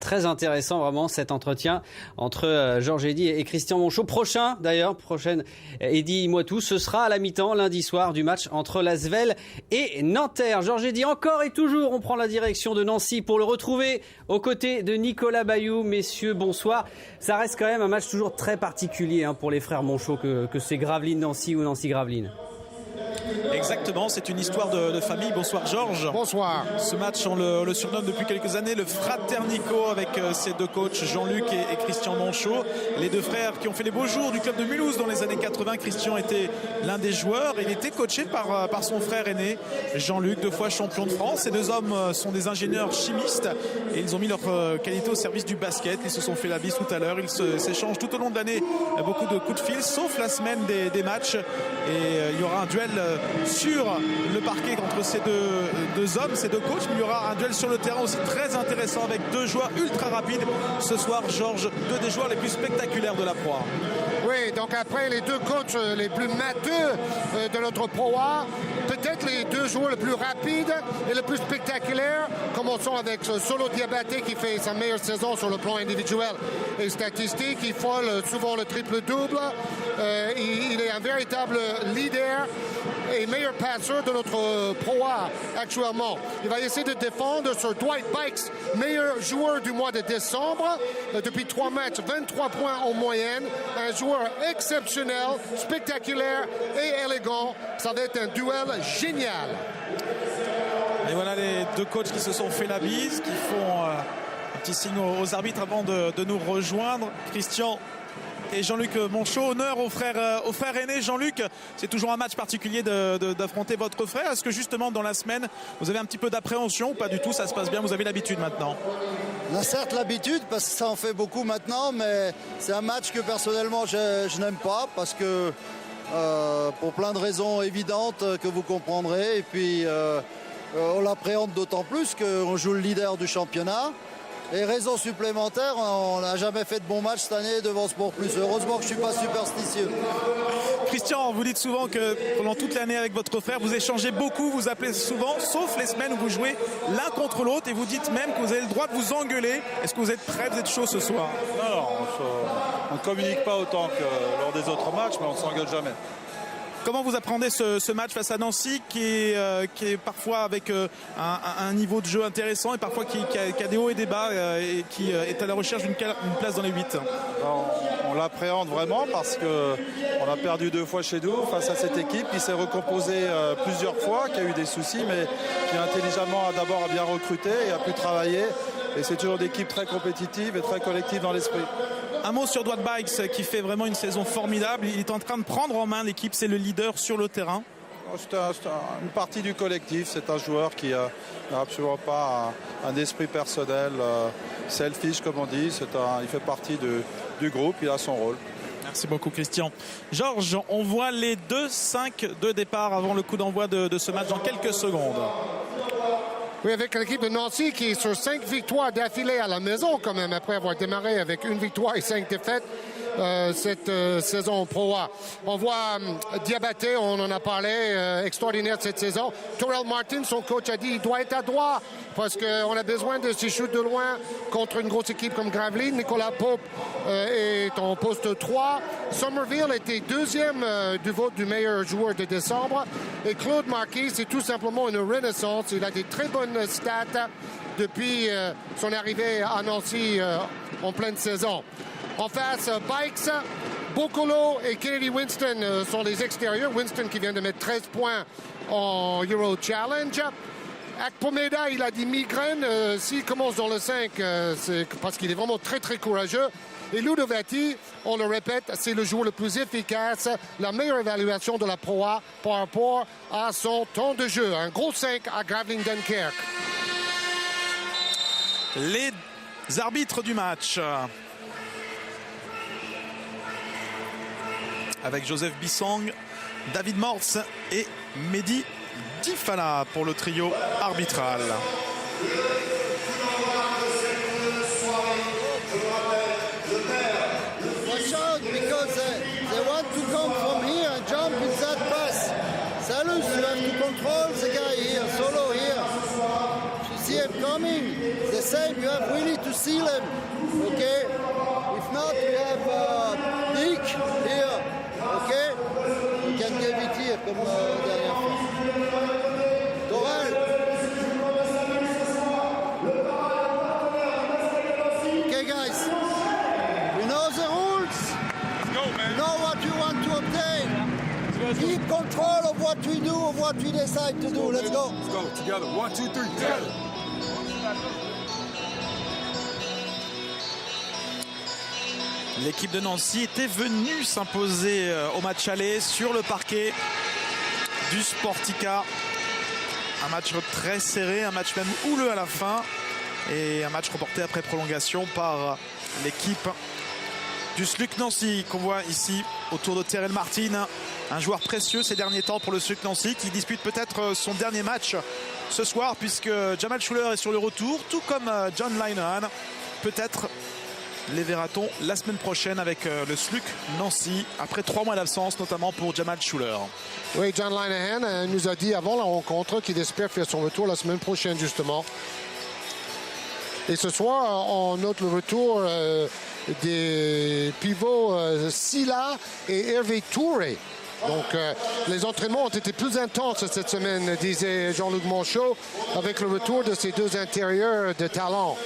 Très intéressant vraiment cet entretien entre Georges Eddy et Christian Monchot. Prochaine Eddy Moitou, ce sera à la mi-temps lundi soir du match entre l'Asvel et Nanterre. Georges Eddy encore et toujours, on prend la direction de Nancy pour le retrouver aux côtés de Nicolas Bayou. Messieurs, bonsoir. Ça reste quand même un match toujours très particulier pour les frères Monchot que c'est Gravelines-Nancy ou Nancy-Gravelines. Exactement, c'est une histoire de famille. Bonsoir Georges. Bonsoir. Ce match, on le surnomme depuis quelques années le Fraternico avec ses deux coachs Jean-Luc et Christian Monchot. Les deux frères qui ont fait les beaux jours du club de Mulhouse dans les années 80. Christian était l'un des joueurs et il était coaché par son frère aîné Jean-Luc, 2 fois champion de France. Ces deux hommes sont des ingénieurs chimistes et ils ont mis leur qualité au service du basket. Ils se sont fait la bise tout à l'heure. Ils s'échangent tout au long de l'année beaucoup de coups de fil, sauf la semaine des matchs. Et il y aura un duel sur le parquet entre ces deux hommes, ces deux coachs, mais il y aura un duel sur le terrain aussi très intéressant avec 2 joueurs ultra rapides. Ce soir, Georges, 2 des joueurs les plus spectaculaires de la Pro A. Oui, donc après les 2 coachs les plus matheux de notre Pro A, peut-être les 2 joueurs les plus rapides et les plus spectaculaires. Commençons avec Solo Diabaté qui fait sa meilleure saison sur le plan individuel et statistique. Il frôle souvent le triple-double. Il est un véritable leader et meilleur passeur de notre Pro A actuellement. Il va essayer de défendre sur Dwight Bikes, meilleur joueur du mois de décembre. Depuis 3 matchs, 23 points en moyenne. Un joueur exceptionnel, spectaculaire et élégant. Ça va être un duel génial. Et voilà les 2 coachs qui se sont fait la bise, qui font un petit signe aux arbitres avant de nous rejoindre. Christian et Jean-Luc Monchot, honneur aux frères aînés. Jean-Luc, c'est toujours un match particulier d'affronter votre frère. Est-ce que justement dans la semaine, vous avez un petit peu d'appréhension ou pas du tout? Ça se passe bien, vous avez l'habitude maintenant? On a certes l'habitude parce que ça en fait beaucoup maintenant, mais c'est un match que personnellement je n'aime pas parce que pour plein de raisons évidentes que vous comprendrez. Et puis on l'appréhende d'autant plus qu'on joue le leader du championnat. Et raison supplémentaire, on n'a jamais fait de bon match cette année devant Sport Plus. Heureusement que je ne suis pas superstitieux. Christian, vous dites souvent que pendant toute l'année avec votre frère, vous échangez beaucoup, vous appelez souvent, sauf les semaines où vous jouez l'un contre l'autre et vous dites même que vous avez le droit de vous engueuler. Est-ce que vous êtes prêts, vous êtes chaud ce soir? Non, on ne communique pas autant que lors des autres matchs, mais on ne s'engueule jamais. Comment vous appréhendez ce match face à Nancy qui est parfois avec un niveau de jeu intéressant et parfois qui a des hauts et des bas et qui est à la recherche d'une place dans les 8? On l'appréhende vraiment parce qu'on a perdu 2 fois chez nous face à cette équipe qui s'est recomposée plusieurs fois, qui a eu des soucis, mais qui intelligemment a bien recruté et a pu travailler. Et c'est toujours une équipe très compétitive et très collective dans l'esprit. Un mot sur Dwight Bikes qui fait vraiment une saison formidable. Il est en train de prendre en main l'équipe, c'est le leader sur le terrain. C'est une partie du collectif. C'est un joueur qui n'a absolument pas un esprit personnel, selfish comme on dit. Il fait partie du groupe, il a son rôle. Merci beaucoup Christian. Georges, on voit les 2-5 de départ avant le coup d'envoi de ce match dans quelques secondes. Oui, avec l'équipe de Nancy qui est sur 5 victoires d'affilée à la maison quand même, après avoir démarré avec 1 victoire et 5 défaites cette saison Pro A. On voit Diabaté, on en a parlé, extraordinaire cette saison. Terrell Martin, son coach, a dit il doit être à droit parce qu'on a besoin de ses shoots de loin contre une grosse équipe comme Gravelines. Nicolas Pope est en poste 3. Somerville était 2e du vote du meilleur joueur de décembre. Et Claude Marquis, c'est tout simplement une renaissance. Il a des très bonnes stats depuis son arrivée à Nancy en pleine saison. En face, Bikes, Bocolo et Kennedy Winston sont les extérieurs. Winston qui vient de mettre 13 points en Euro Challenge. Akpomeda, il a des migraines. S'il commence dans le 5, c'est parce qu'il est vraiment très très courageux. Et Ludovati, on le répète, c'est le joueur le plus efficace, la meilleure évaluation de la Pro A par rapport à son temps de jeu. Un gros 5 à Gravelines Dunkerque. Les arbitres du match. Avec Joseph Bissong, David Morse et Mehdi Difala pour le trio arbitral. Watch out because they want to come from here and jump in that pass. Salus, you have to control the guy here, solo here. If you see him coming, the same, you have really to seal him, okay? If not, we have Nick here, okay? You can give it here comme dernière fois. Torel. Okay, guys. We know the rules. Let's go, man. We know what you want to obtain. Keep control of what we do, of what we decide to do. Let's go. Let's go. Together. 1, 2, 3. Together. L'équipe de Nancy était venue s'imposer au match aller sur le parquet du Sportica. Un match très serré, un match même houleux à la fin. Et un match remporté après prolongation par l'équipe du SLUC Nancy qu'on voit ici autour de Terrell Martin. Un joueur précieux ces derniers temps pour le SLUC Nancy qui dispute peut-être son dernier match ce soir puisque Jamal Schuller est sur le retour, tout comme John Linehan. Peut-être les verra-t-on la semaine prochaine avec le SLUC Nancy après 3 mois d'absence, notamment pour Jamal Schuller. Oui, John Linehan nous a dit avant la rencontre qu'il espère faire son retour la semaine prochaine, justement. Et ce soir, on note le retour des pivots Silla et Hervé Touré. Donc, les entraînements ont été plus intenses cette semaine, disait Jean-Luc Monchot, avec le retour de ces deux intérieurs de talent.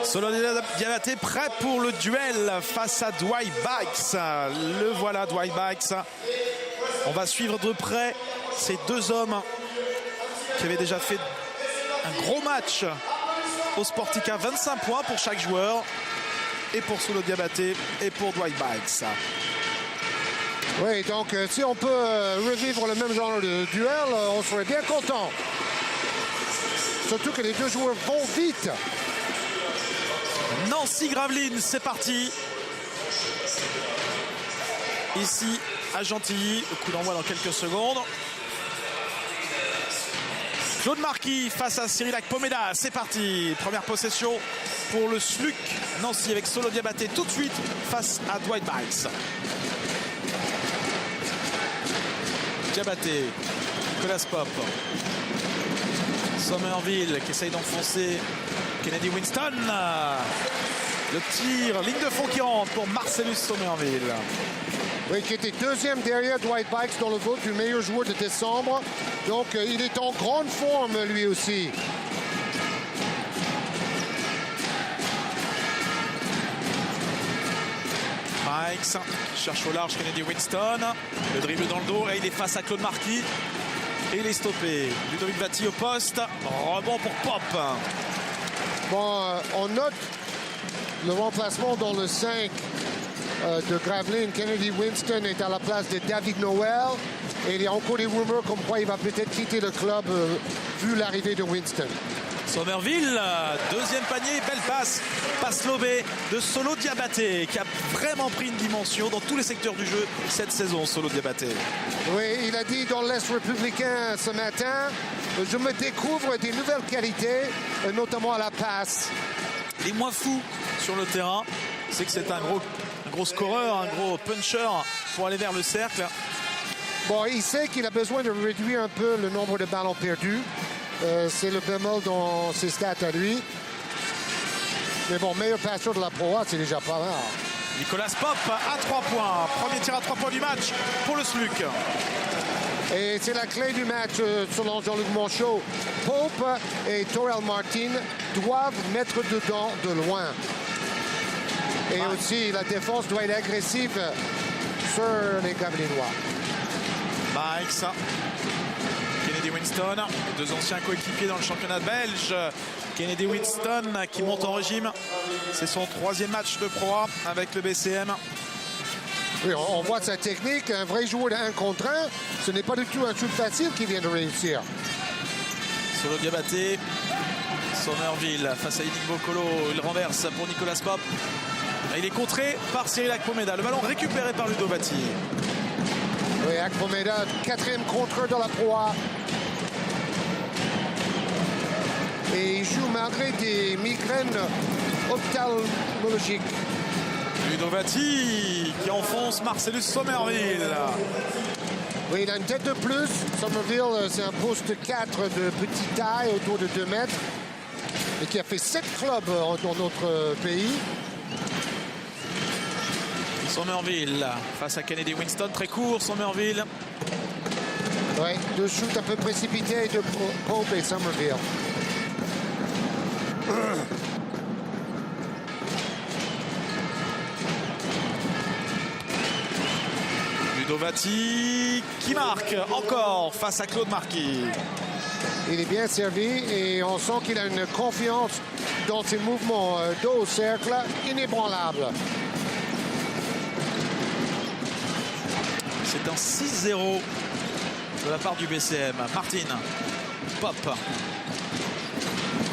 Solo Diabaté prêt pour le duel face à Dwight Bikes. Le voilà, Dwight Bikes. On va suivre de près ces deux hommes qui avaient déjà fait un gros match au Sportica. 25 points pour chaque joueur. Et pour Solo Diabaté et pour Dwight Bikes. Oui, donc si on peut revivre le même genre de duel, on serait bien content. Surtout que les deux joueurs vont vite. Nancy Gravelines, c'est parti. Ici à Gentilly, le coup d'envoi dans quelques secondes. Claude Marquis face à Cyril Akpomeda, c'est parti. Première possession pour le SLUC Nancy avec Solo Diabaté tout de suite face à Dwight Bikes. Diabaté, Nicolas Pop. Somerville qui essaye d'enfoncer Kennedy Winston. Le tir, ligne de fond qui rentre pour Marcellus Somerville. Oui, qui était deuxième derrière Dwight Bikes dans le vote du meilleur joueur de décembre. Donc, il est en grande forme, lui aussi. Bikes cherche au large Kennedy Winston. Le dribble dans le dos et il est face à Claude Marquis. Et il est stoppé. Ludovic Batti au poste. Rebond pour Pop. Bon, on note le remplacement dans le 5 de Gravelines. Kennedy Winston est à la place de David Noël. Et il y a encore des rumeurs comme quoi il va peut-être quitter le club vu l'arrivée de Winston. Somerville, deuxième panier, belle passe. Passe lobée de Solo Diabaté qui a vraiment pris une dimension dans tous les secteurs du jeu cette saison, Solo Diabaté. Oui, il a dit dans l'Est républicain ce matin, je me découvre des nouvelles qualités, notamment à la passe. Les moins fous sur le terrain, c'est que c'est un gros scoreur, un gros puncher pour aller vers le cercle. Bon, il sait qu'il a besoin de réduire un peu le nombre de ballons perdus. C'est le bémol dans ses stats à lui. Mais bon, meilleur passeur de la Pro A, c'est déjà pas mal. Nicolas Pop à 3 points. Premier tir à 3 points du match pour le SLUC. Et c'est la clé du match selon Jean-Luc Monchot. Pope et Terrell Martin doivent mettre dedans de loin. Et aussi, la défense doit être agressive sur les Gavelinois. Bikes. Kennedy Winston, deux anciens coéquipiers dans le championnat belge. Kennedy Winston qui monte en régime. C'est son 3e match de Pro A avec le BCM. Oui, on voit sa technique, un vrai joueur de 1 contre 1. Ce n'est pas du tout un truc facile qu'il vient de réussir. Solo Diabaté. Somerville face à Yannick Bocolo. Il renverse pour Nicolas Pop. Il est contré par Cyril Akpomeda. Le ballon récupéré par Ludo Batti. Oui, Akpomeda, 4e contreur dans la Pro A. Et il joue malgré des migraines ophtalmologiques. Ludo Batti qui enfonce Marcellus Somerville. Oui, il a une tête de plus. Somerville, c'est un poste 4 de petite taille, autour de 2 mètres. Et qui a fait 7 clubs dans notre pays. Somerville face à Kennedy Winston, très court. Somerville. Oui, 2 shoots un peu précipités de Pope et Somerville. Ludovati qui marque encore face à Claude Marquis. Il est bien servi et on sent qu'il a une confiance dans ses mouvements dos au cercle inébranlable. C'est un 6-0 de la part du BCM. Martin, Pop,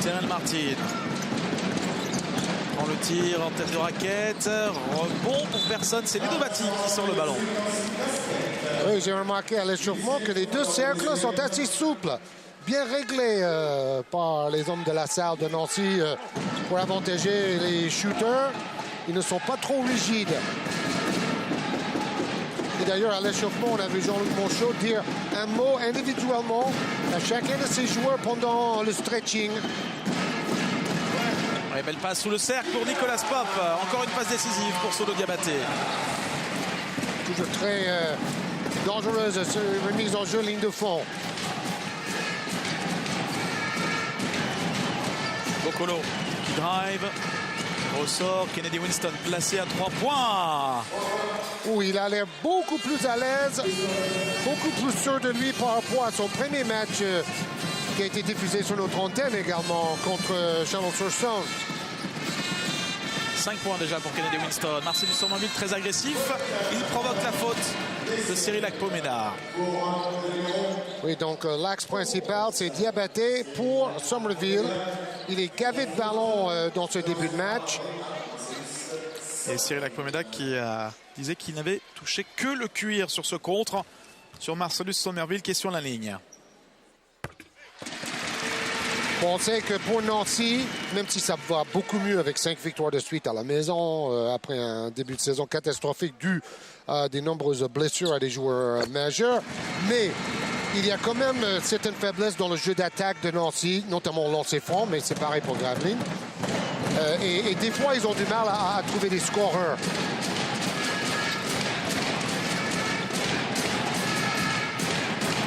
Terrell Martin prend le tir en tête de raquette. Rebond pour personne, c'est Ludovati qui sort le ballon. Oui, j'ai remarqué à l'échauffement que les 2 cercles sont assez souples, bien réglés par les hommes de la salle de Nancy pour avantager les shooters. Ils ne sont pas trop rigides. Et d'ailleurs, à l'échauffement, on a vu Jean-Luc Monchot dire un mot individuellement à chacun de ses joueurs pendant le stretching. Ouais, belle passe sous le cercle pour Nicolas Pop. Encore une passe décisive pour Solo Diabaté. Toujours très dangereuse, remise en jeu, ligne de fond. Bocolo qui drive. Ressort, Kennedy Winston placé à 3 points. Où il a l'air beaucoup plus à l'aise, beaucoup plus sûr de lui par rapport à son premier match qui a été diffusé sur notre antenne également contre Chalon-sur-Saône. 5 points déjà pour Kennedy Winston. Marcellus Somerville très agressif. Il provoque la faute de Cyril Akpomena. Oui, donc l'axe principal, c'est Diabaté pour Somerville. Il est gavé de ballons dans ce début de match. Et Cyril Akpomena qui disait qu'il n'avait touché que le cuir sur ce contre sur Marcellus Somerville qui est sur la ligne. On sait que pour Nancy, même si ça va beaucoup mieux avec 5 victoires de suite à la maison, après un début de saison catastrophique dû à des nombreuses blessures à des joueurs majeurs, mais il y a quand même certaines faiblesses dans le jeu d'attaque de Nancy, notamment au lancer franc, mais c'est pareil pour Gravelines. Et des fois, ils ont du mal à trouver des scoreurs.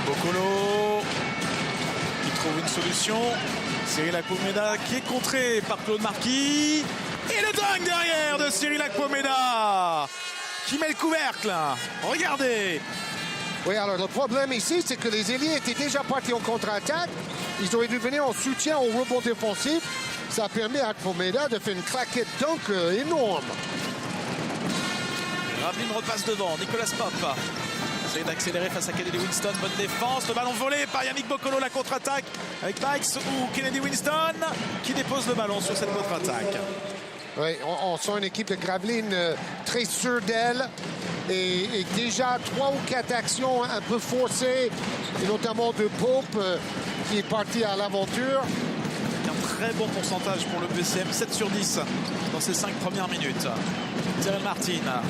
Bocolo qui trouve une solution. Cyril Akpomena qui est contré par Claude Marquis. Et le dingue derrière de Cyril Akpomena qui met le couvercle. Regardez. Oui, alors le problème ici, c'est que les ailiers étaient déjà partis en contre-attaque. Ils auraient dû venir en soutien au rebond défensif. Ça a permis à Akpomena de faire une claquette dunk énorme. Gravelines repasse devant. Nicolas Pop essaye d'accélérer face à Kennedy Winston. Bonne défense. Le ballon volé par Yannick Bocolo. La contre-attaque avec Bikes ou Kennedy Winston qui dépose le ballon sur cette contre-attaque. Oui, on sent une équipe de Gravelines très sûre d'elle. Et déjà 3 ou 4 actions un peu forcées, et notamment de Pope qui est parti à l'aventure. Un très bon pourcentage pour le BCM, 7 sur 10 dans ces 5 premières minutes. Terrell Martin.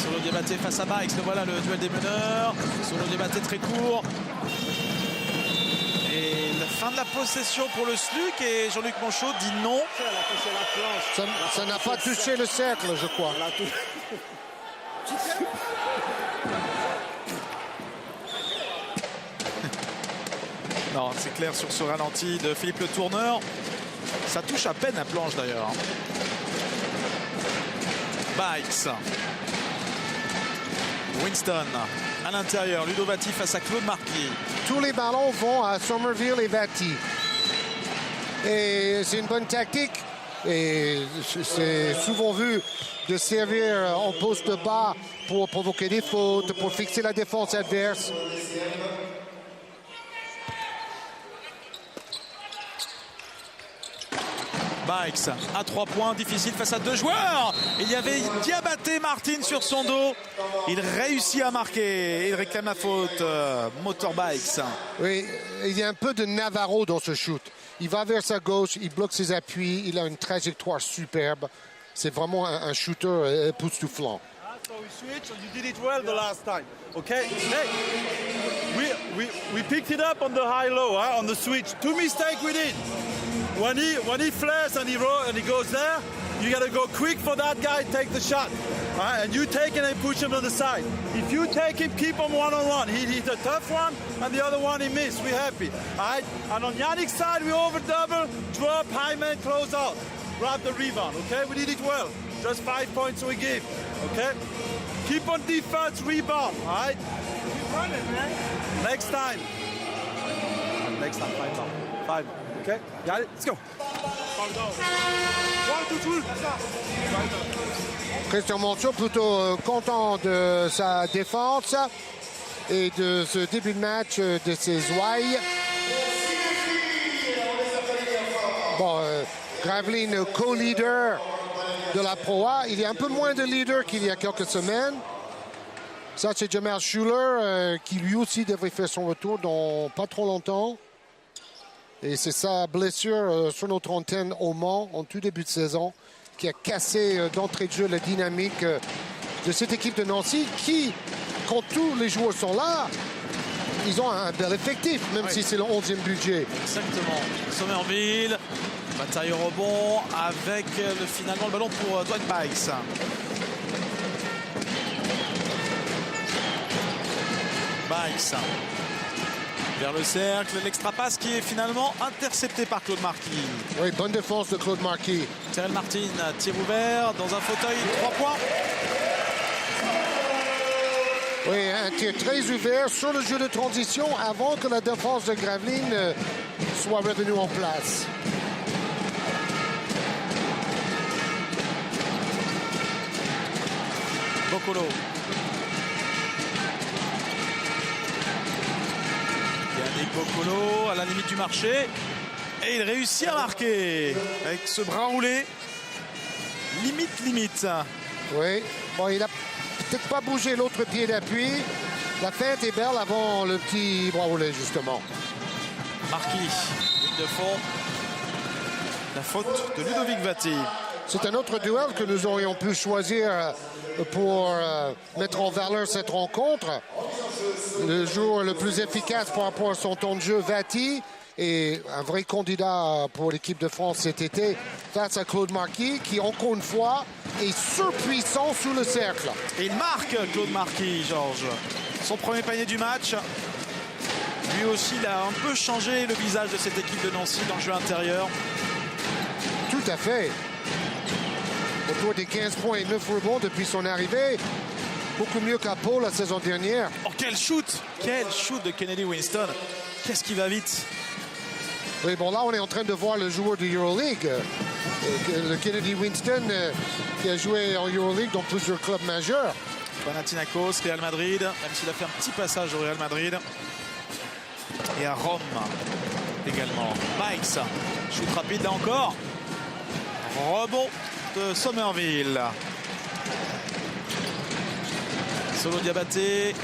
Solo Diabaté face à Bikes, le voilà le duel des meneurs. Solo Diabaté très court. Et la fin de la possession pour le SLUC et Jean-Luc Monchot dit non. Ça n'a pas touché le cercle, je crois. Non, c'est clair sur ce ralenti de Philippe Le Tourneur. Ça touche à peine la planche d'ailleurs. Bikes. Winston à l'intérieur. Ludovati face à Claude Marquis. Tous les ballons vont à Somerville et Vati. Et c'est une bonne tactique. Et c'est souvent vu de servir en poste bas pour provoquer des fautes, pour fixer la défense adverse. Bikes à 3 points, difficile face à 2 joueurs. Il y avait Diabaté Martin sur son dos. Il réussit à marquer. Il réclame la faute. Motorbikes. Oui, il y a un peu de Navarro dans ce shoot. Il va vers sa gauche, il bloque ses appuis, il a une trajectoire superbe. C'est vraiment un shooter époustouflant. So we switch, and you did it well the last time. Okay? Hey, we picked it up on the high-low, on the switch. 2 mistakes we did. When he flares and he goes there, you got to go quick for that guy, take the shot. Right? And you take it and push him to the side. If you take him, keep him one-on-one. He hit a tough one, and the other one he missed. We're happy. All right? And on Yannick's side, we over-double, drop, high man, close out. Grab the rebound, okay? We did it well. Just 5 points we give, okay? Keep on defense, rebound, all right? Keep running, man. Next time, 5 more, okay? Got it? Let's go. 1, 2, 3. Christian Monchot plutôt content de sa défense et de ce début de match de ses ouailles. Bon, Graveline, co-leader de la Pro A. Il y a un peu moins de leader qu'il y a quelques semaines. Ça, c'est Jamal Schuller qui lui aussi devrait faire son retour dans pas trop longtemps. Et c'est sa blessure sur notre antenne au Mans en tout début de saison qui a cassé d'entrée de jeu la dynamique de cette équipe de Nancy qui, quand tous les joueurs sont là, ils ont un bel effectif, même si c'est le 11e budget. Exactement. Somerville, bataille au rebond avec finalement le ballon pour Dwight Bikes. Bikes vers le cercle, l'extra passe qui est finalement intercepté par Claude Marquis. Oui, bonne défense de Claude Marquis. Terrell Martin, tir ouvert dans un fauteuil, 3 points. Oui, un tir très ouvert sur le jeu de transition avant que la défense de Graveline soit revenue en place. Bocolo. Yannick Bocolo à la limite du marché. Et il réussit à marquer avec ce bras roulé. Limite. Oui, bon, il a peut-être pas bougé l'autre pied d'appui. La feinte est belle avant le petit bras roulé, justement. Marquis, ligne de fond. La faute de Ludovic Vati. C'est un autre duel que nous aurions pu choisir pour mettre en valeur cette rencontre. Le joueur le plus efficace par rapport à son temps de jeu, Vati, et un vrai candidat pour l'équipe de France cet été face à Claude Marquis, qui encore une fois est surpuissant sous le cercle. Et il marque Claude Marquis, Georges. Son premier panier du match. Lui aussi, il a un peu changé le visage de cette équipe de Nancy dans le jeu intérieur. Tout à fait. Autour des 15 points et 9 rebonds depuis son arrivée. Beaucoup mieux qu'à Pau la saison dernière. Oh, quel shoot de Kennedy Winston. Qu'est-ce qui va vite. Oui, bon, là, on est en train de voir le joueur de Euroleague. Le Kennedy Winston qui a joué en Euroleague dans plusieurs clubs majeurs. Panathinaikos, Real Madrid, même s'il a fait un petit passage au Real Madrid. Et à Rome également. Bikes, shoot rapide là encore. Rebond de Somerville. Solo Diabaté,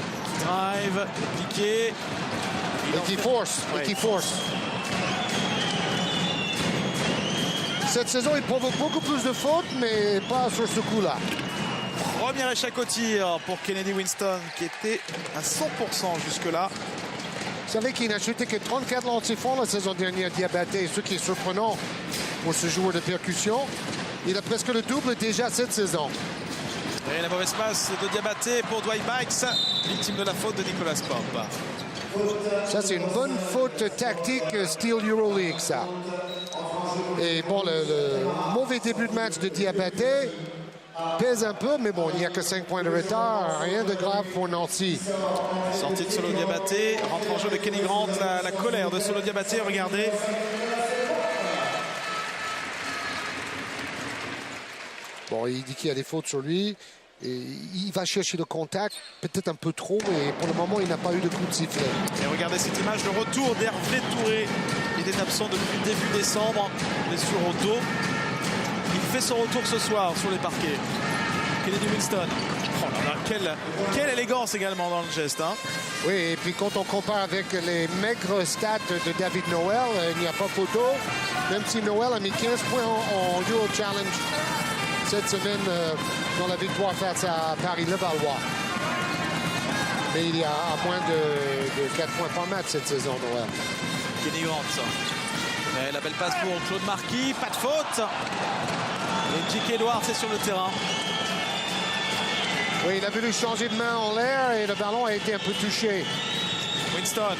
drive, piqué. Et qui force, Cette saison, il provoque beaucoup plus de fautes, mais pas sur ce coup-là. Premier échec au tir pour Kennedy Winston, qui était à 100% jusque-là. Vous savez qu'il n'a shooté que 34 lancers francs la saison dernière, Diabaté, ce qui est surprenant pour ce joueur de percussion. Il a presque le double déjà cette saison. Et la mauvaise passe de Diabaté pour Dwight Bikes, victime de la faute de Nicolas Pop. Ça, c'est une bonne faute tactique style Euroleague, ça. Et bon, le mauvais début de match de Diabaté pèse un peu, mais bon, il n'y a que 5 points de retard. Rien de grave pour Nancy. Sortie de Solo Diabaté, rentre en jeu de Kenny Grant, la colère de Solo Diabaté, regardez. Bon, il dit qu'il y a des fautes sur lui. Et il va chercher le contact, peut-être un peu trop, et pour le moment, il n'a pas eu de coup de sifflet. Et regardez cette image, le retour d'Hervé Touré. Il est absent depuis le début décembre, blessure au dos. Il fait son retour ce soir sur les parquets. Kennedy Winston. Oh là là, quelle élégance également dans le geste. Hein. Oui, et puis quand on compare avec les maigres stats de David Noel, il n'y a pas photo. Même si Noel a mis 15 points en Euro Challenge cette semaine dans la victoire face à Paris-Levallois. Mais il y a à moins de 4 points par match cette saison, Noël. Kenny Grant. Mais la belle passe pour Claude Marquis, pas de faute. Et J.K. Edwards est sur le terrain. Oui, il a voulu changer de main en l'air et le ballon a été un peu touché. Winston.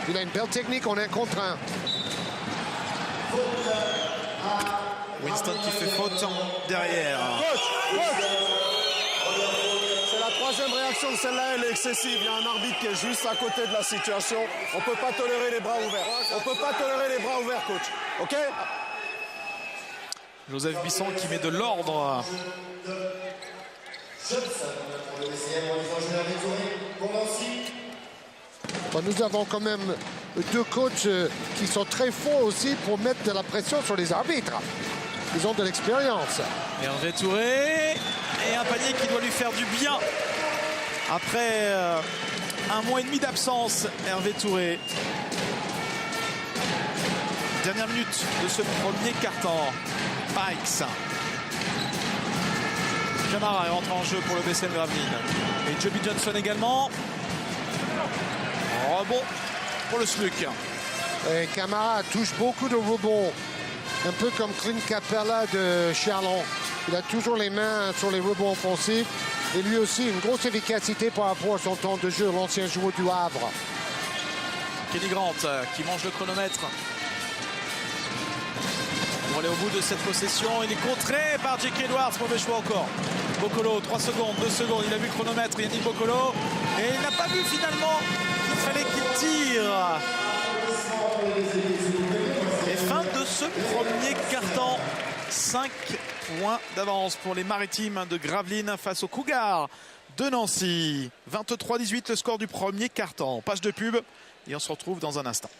Il a une belle technique en 1 contre 1. Winston qui fait faute derrière. C'est la 3e réaction, celle-là elle est excessive. Il y a un arbitre qui est juste à côté de la situation. On ne peut pas tolérer les bras ouverts. On ne peut pas tolérer les bras ouverts, coach. OK? Joseph Bisson qui met de l'ordre. Nous avons quand même 2 coachs qui sont très forts aussi pour mettre de la pression sur les arbitres. Ils ont de l'expérience. Hervé Touré et un panier qui doit lui faire du bien. Après 1 mois et demi d'absence, Hervé Touré. Dernière minute de ce premier quart-temps. Pikes. Camara est rentré en jeu pour le BCM Gravelines. Et Joby Johnson également. Rebond pour le SLUC. Et Camara touche beaucoup de rebonds. Un peu comme Clint Capella de Charlon. Il a toujours les mains sur les rebonds offensifs. Et lui aussi, une grosse efficacité par rapport à son temps de jeu, l'ancien joueur du Havre. Kenny Grant qui mange le chronomètre. Pour aller au bout de cette possession, il est contré par J.K. Edwards, mauvais choix encore. Bokolo, 3 secondes, 2 secondes, il a vu le chronomètre, Yannick Bokolo, et il n'a pas vu finalement qu'il fallait qu'il tire. Et fin de ce premier quart-temps, 5 points d'avance pour les Maritimes de Gravelines face aux Cougars de Nancy. 23-18 le score du premier quart-temps. Page de pub et on se retrouve dans un instant.